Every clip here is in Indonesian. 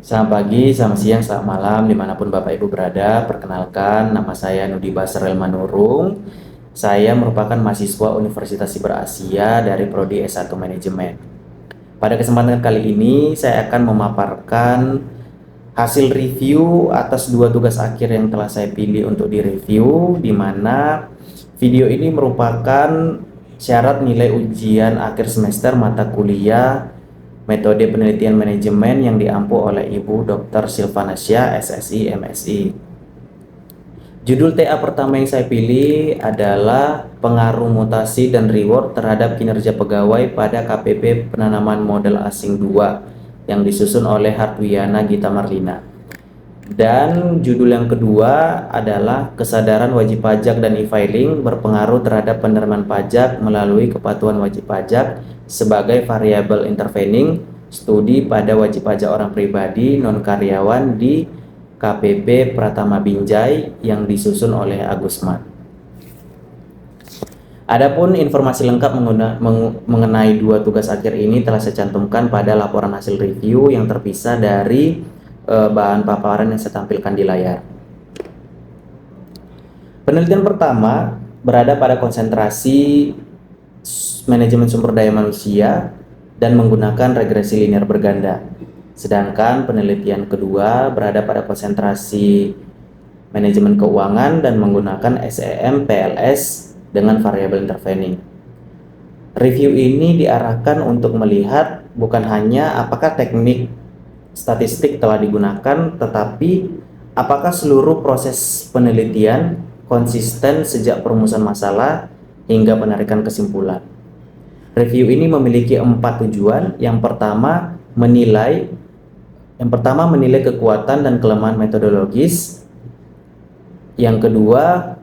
Selamat pagi, selamat siang, selamat malam, dimanapun Bapak Ibu berada. Perkenalkan, nama saya Nudi Basrel Manurung. Saya merupakan mahasiswa Universitas Siber Asia dari Prodi S1 Manajemen. Pada kesempatan kali ini, saya akan memaparkan hasil review atas dua tugas akhir yang telah saya pilih untuk direview, di mana video ini merupakan syarat nilai ujian akhir semester mata kuliah Metode Penelitian Manajemen yang diampu oleh Ibu Dr. Silvanasya, SSI, MSI. Judul TA pertama yang saya pilih adalah Pengaruh Mutasi dan Reward terhadap Kinerja Pegawai pada KPP Penanaman Modal Asing 2 yang disusun oleh Hartwiana Gita Marlina. Dan judul yang kedua adalah Kesadaran Wajib Pajak dan E-Filing berpengaruh terhadap penerimaan pajak melalui kepatuhan wajib pajak sebagai variabel intervening, studi pada wajib pajak orang pribadi non-karyawan di KPP Pratama Binjai yang disusun oleh Agusman. Adapun informasi lengkap mengenai dua tugas akhir ini telah saya cantumkan pada laporan hasil review yang terpisah dari bahan paparan yang saya tampilkan di layar. Penelitian pertama berada pada konsentrasi manajemen sumber daya manusia dan menggunakan regresi linear berganda. Sedangkan penelitian kedua berada pada konsentrasi manajemen keuangan dan menggunakan SEM PLS dengan variabel intervening. Review ini diarahkan untuk melihat bukan hanya apakah teknik statistik telah digunakan, tetapi apakah seluruh proses penelitian konsisten sejak perumusan masalah hingga penarikan kesimpulan. Review ini memiliki 4 tujuan. Yang pertama menilai kekuatan dan kelemahan metodologis. Yang kedua,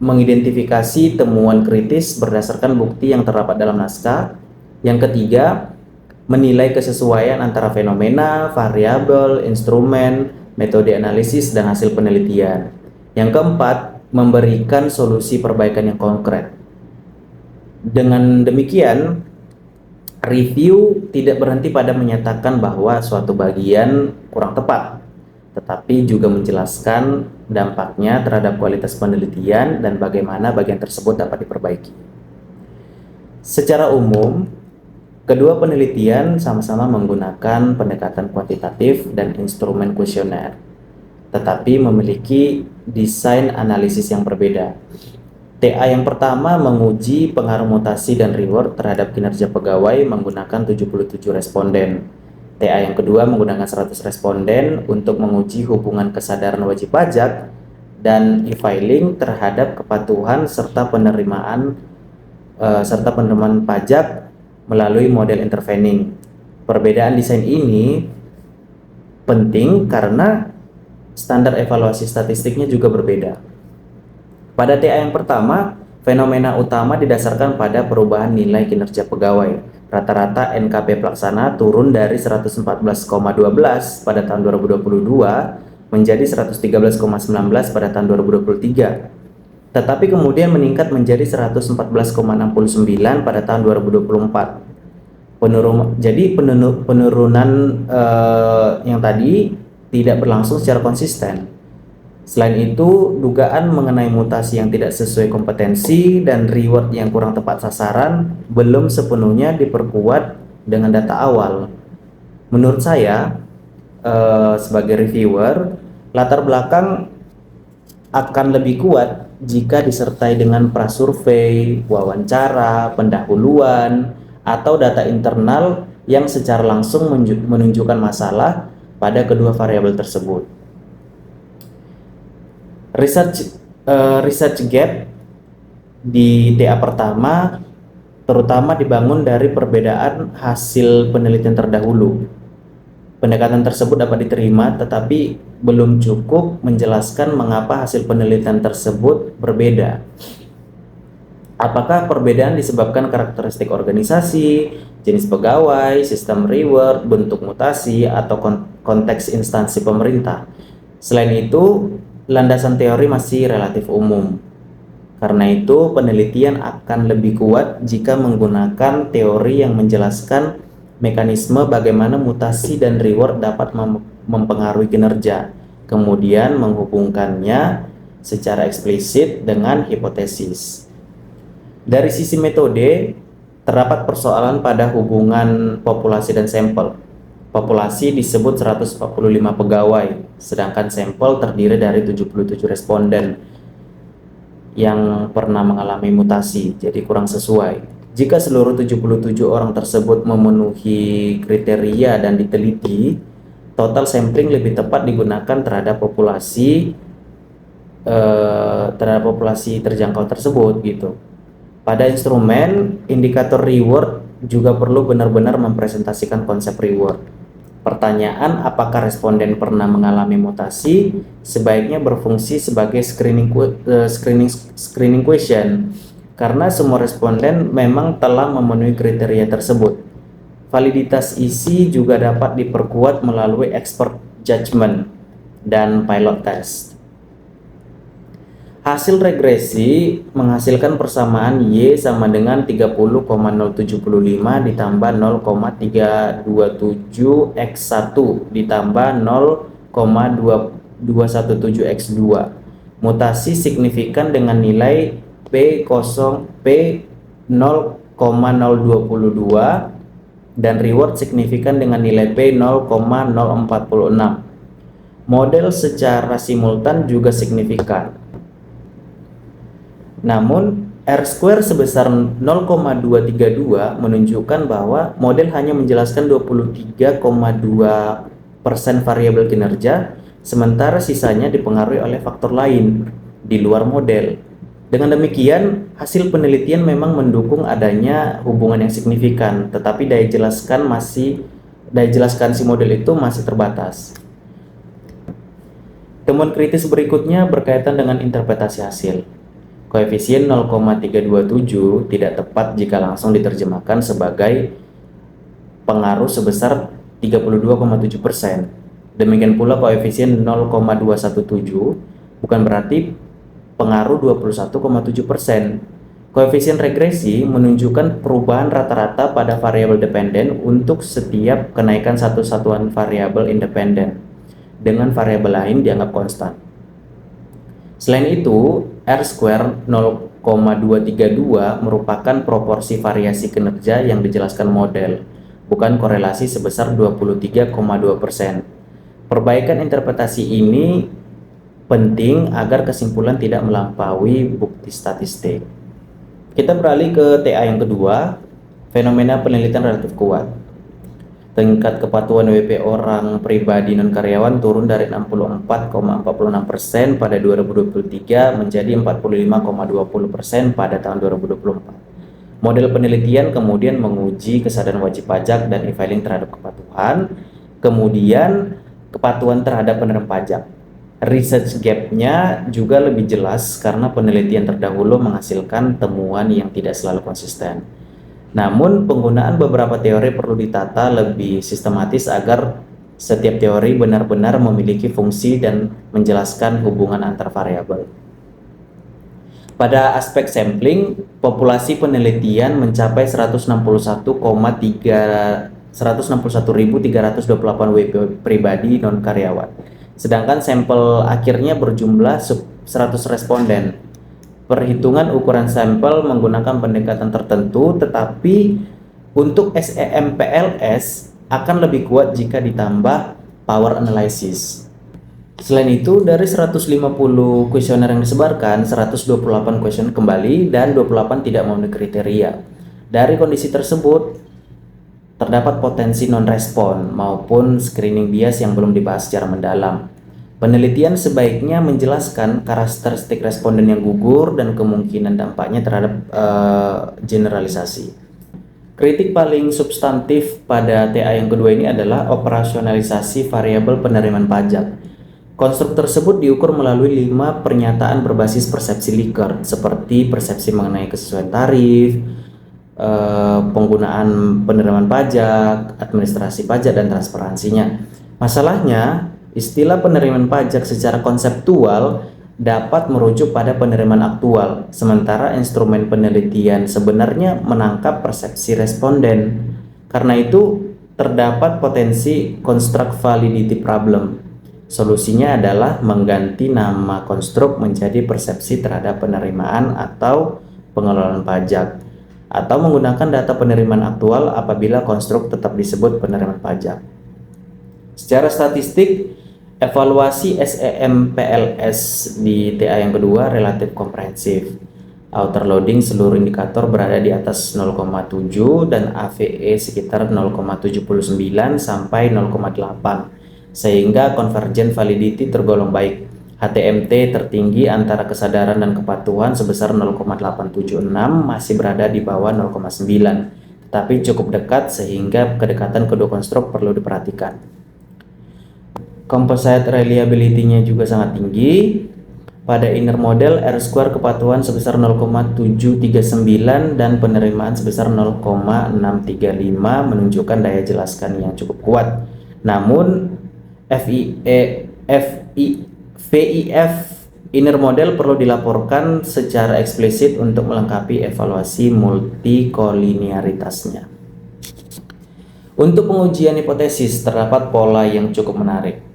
mengidentifikasi temuan kritis berdasarkan bukti yang terdapat dalam naskah. Yang ketiga, menilai kesesuaian antara fenomena, variabel, instrumen, metode analisis, dan hasil penelitian. Yang keempat, memberikan solusi perbaikan yang konkret. Dengan demikian, review tidak berhenti pada menyatakan bahwa suatu bagian kurang tepat, tetapi juga menjelaskan dampaknya terhadap kualitas penelitian dan bagaimana bagian tersebut dapat diperbaiki. Secara umum, kedua penelitian sama-sama menggunakan pendekatan kuantitatif dan instrumen kuesioner, tetapi memiliki desain analisis yang berbeda. TA yang pertama menguji pengaruh mutasi dan reward terhadap kinerja pegawai menggunakan 77 responden. TA yang kedua menggunakan 100 responden untuk menguji hubungan kesadaran wajib pajak dan e-filing terhadap kepatuhan serta penerimaan pajak melalui model intervening. Perbedaan desain ini penting karena standar evaluasi statistiknya juga berbeda. Pada TA yang pertama, fenomena utama didasarkan pada perubahan nilai kinerja pegawai. Rata-rata NKP pelaksana turun dari 114,12 pada tahun 2022 menjadi 113,19 pada tahun 2023. Tetapi kemudian meningkat menjadi 114,69 pada tahun 2024. Penurunan yang tadi tidak berlangsung secara konsisten. Selain itu, dugaan mengenai mutasi yang tidak sesuai kompetensi dan reward yang kurang tepat sasaran belum sepenuhnya diperkuat dengan data awal. Menurut saya, sebagai reviewer, latar belakang akan lebih kuat jika disertai dengan prasurvei, wawancara, pendahuluan, atau data internal yang secara langsung menunjukkan masalah pada kedua variabel tersebut. Research gap di TA pertama terutama dibangun dari perbedaan hasil penelitian terdahulu. Pendekatan tersebut dapat diterima, tetapi belum cukup menjelaskan mengapa hasil penelitian tersebut berbeda. Apakah perbedaan disebabkan karakteristik organisasi, jenis pegawai, sistem reward, bentuk mutasi, atau konteks instansi pemerintah? Selain itu, landasan teori masih relatif umum. Karena itu, penelitian akan lebih kuat jika menggunakan teori yang menjelaskan mekanisme bagaimana mutasi dan reward dapat mempengaruhi kinerja, kemudian menghubungkannya secara eksplisit dengan hipotesis. Dari sisi metode, terdapat persoalan pada hubungan populasi dan sampel. Populasi disebut 145 pegawai, sedangkan sampel terdiri dari 77 responden yang pernah mengalami mutasi, jadi kurang sesuai. Jika seluruh 77 orang tersebut memenuhi kriteria dan diteliti, total sampling lebih tepat digunakan terhadap populasi terjangkau tersebut gitu. Pada instrumen, indikator reward juga perlu benar-benar mempresentasikan konsep reward. Pertanyaan apakah responden pernah mengalami mutasi sebaiknya berfungsi sebagai screening question, karena semua responden memang telah memenuhi kriteria tersebut. Validitas isi juga dapat diperkuat melalui expert judgment dan pilot test. Hasil regresi menghasilkan persamaan Y sama dengan 30,075 ditambah 0,327 X1 ditambah 0,217 X2. Mutasi signifikan dengan nilai P0,022 dan reward signifikan dengan nilai P 0,046. Model secara simultan juga signifikan. Namun, R-square sebesar 0,232 menunjukkan bahwa model hanya menjelaskan 23,2% variabel kinerja, sementara sisanya dipengaruhi oleh faktor lain di luar model. Dengan demikian, hasil penelitian memang mendukung adanya hubungan yang signifikan, tetapi daya jelaskan si model itu masih terbatas. Temuan kritis berikutnya berkaitan dengan interpretasi hasil. Koefisien 0,327 tidak tepat jika langsung diterjemahkan sebagai pengaruh sebesar 32,7%. Demikian pula koefisien 0,217 bukan berarti pengaruh 21,7%. Koefisien regresi menunjukkan perubahan rata-rata pada variabel dependen untuk setiap kenaikan satu satuan variabel independen, dengan variabel lain dianggap konstan. Selain itu, R-square 0,232 merupakan proporsi variasi kinerja yang dijelaskan model, bukan korelasi sebesar 23,2%. Perbaikan interpretasi ini penting agar kesimpulan tidak melampaui bukti statistik. Kita beralih ke TA yang kedua, fenomena penelitian relatif kuat. Tingkat kepatuhan WP orang pribadi non-karyawan turun dari 64,46% pada 2023 menjadi 45,20% pada tahun 2024. Model penelitian kemudian menguji kesadaran wajib pajak dan e-filing terhadap kepatuhan, kemudian kepatuhan terhadap penerima pajak. Research gap-nya juga lebih jelas karena penelitian terdahulu menghasilkan temuan yang tidak selalu konsisten. Namun, penggunaan beberapa teori perlu ditata lebih sistematis agar setiap teori benar-benar memiliki fungsi dan menjelaskan hubungan antar variabel. Pada aspek sampling, populasi penelitian mencapai 161.328 WP pribadi non-karyawan. Sedangkan sampel akhirnya berjumlah 100 responden. Perhitungan ukuran sampel menggunakan pendekatan tertentu, tetapi untuk SEMPLS akan lebih kuat jika ditambah power analysis. Selain itu, dari 150 kuesioner yang disebarkan, 128 kuesioner kembali dan 28 tidak memenuhi kriteria. Dari kondisi tersebut, terdapat potensi non-respon maupun screening bias yang belum dibahas secara mendalam. Penelitian sebaiknya menjelaskan karakteristik responden yang gugur dan kemungkinan dampaknya terhadap generalisasi. Kritik paling substantif pada TA yang kedua ini adalah operasionalisasi variabel penerimaan pajak. Konstruk tersebut diukur melalui 5 pernyataan berbasis persepsi Likert, seperti persepsi mengenai kesesuaian tarif, penggunaan penerimaan pajak, administrasi pajak, dan transparansinya. Masalahnya, istilah penerimaan pajak secara konseptual dapat merujuk pada penerimaan aktual, sementara instrumen penelitian sebenarnya menangkap persepsi responden. Karena itu, terdapat potensi construct validity problem. Solusinya adalah mengganti nama konstruk menjadi persepsi terhadap penerimaan atau pengelolaan pajak, atau menggunakan data penerimaan aktual apabila konstruk tetap disebut penerimaan pajak. Secara statistik, evaluasi SEM-PLS di TA yang kedua relatif komprehensif. Outer loading seluruh indikator berada di atas 0,7 dan AVE sekitar 0,79 sampai 0,8, sehingga convergent validity tergolong baik. HTMT tertinggi antara kesadaran dan kepatuhan sebesar 0,876, masih berada di bawah 0,9, tetapi cukup dekat sehingga kedekatan kedua konstruk perlu diperhatikan. Composite reliability-nya juga sangat tinggi. Pada inner model, R-square kepatuhan sebesar 0,739 dan penerimaan sebesar 0,635 menunjukkan daya jelaskan yang cukup kuat. Namun, VIF inner model perlu dilaporkan secara eksplisit untuk melengkapi evaluasi multikolinearitasnya. Untuk pengujian hipotesis, terdapat pola yang cukup menarik.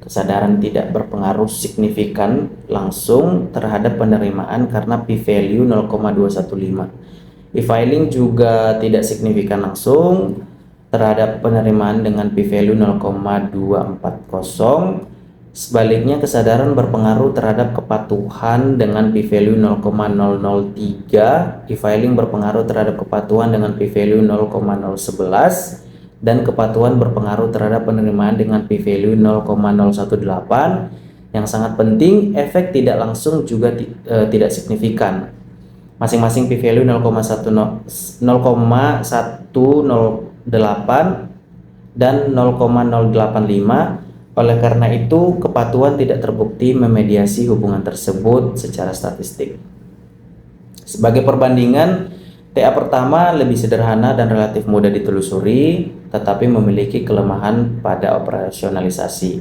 Kesadaran tidak berpengaruh signifikan langsung terhadap penerimaan karena p-value 0,215. E-filing juga tidak signifikan langsung terhadap penerimaan dengan p-value 0,240. Sebaliknya, kesadaran berpengaruh terhadap kepatuhan dengan p-value 0,003. E-filing berpengaruh terhadap kepatuhan dengan p-value 0,011. Dan kepatuhan berpengaruh terhadap penerimaan dengan p-value 0,018. Yang sangat penting, efek tidak langsung juga tidak signifikan. Masing-masing p-value 0,108 dan 0,085. Oleh karena itu, kepatuhan tidak terbukti memediasi hubungan tersebut secara statistik. Sebagai perbandingan, TA pertama lebih sederhana dan relatif mudah ditelusuri, tetapi memiliki kelemahan pada operasionalisasi,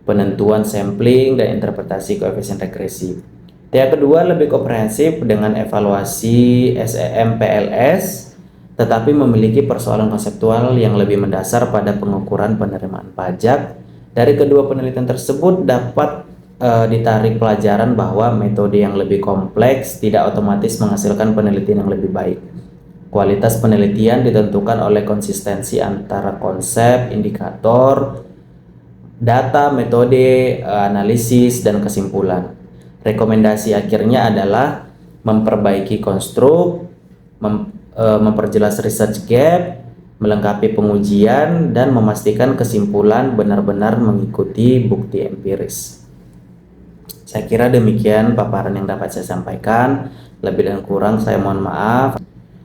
penentuan sampling, dan interpretasi koefisien regresi. TA kedua lebih komprehensif dengan evaluasi SEM-PLS, tetapi memiliki persoalan konseptual yang lebih mendasar pada pengukuran penerimaan pajak. Dari kedua penelitian tersebut dapat ditarik pelajaran bahwa metode yang lebih kompleks tidak otomatis menghasilkan penelitian yang lebih baik. Kualitas penelitian ditentukan oleh konsistensi antara konsep, indikator, data, metode, analisis, dan kesimpulan. Rekomendasi akhirnya adalah memperbaiki konstruk, memperjelas research gap, melengkapi pengujian, dan memastikan kesimpulan benar-benar mengikuti bukti empiris. Saya kira demikian paparan yang dapat saya sampaikan. Lebih dan kurang saya mohon maaf.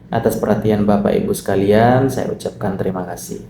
Atas perhatian Bapak Ibu sekalian, saya ucapkan terima kasih.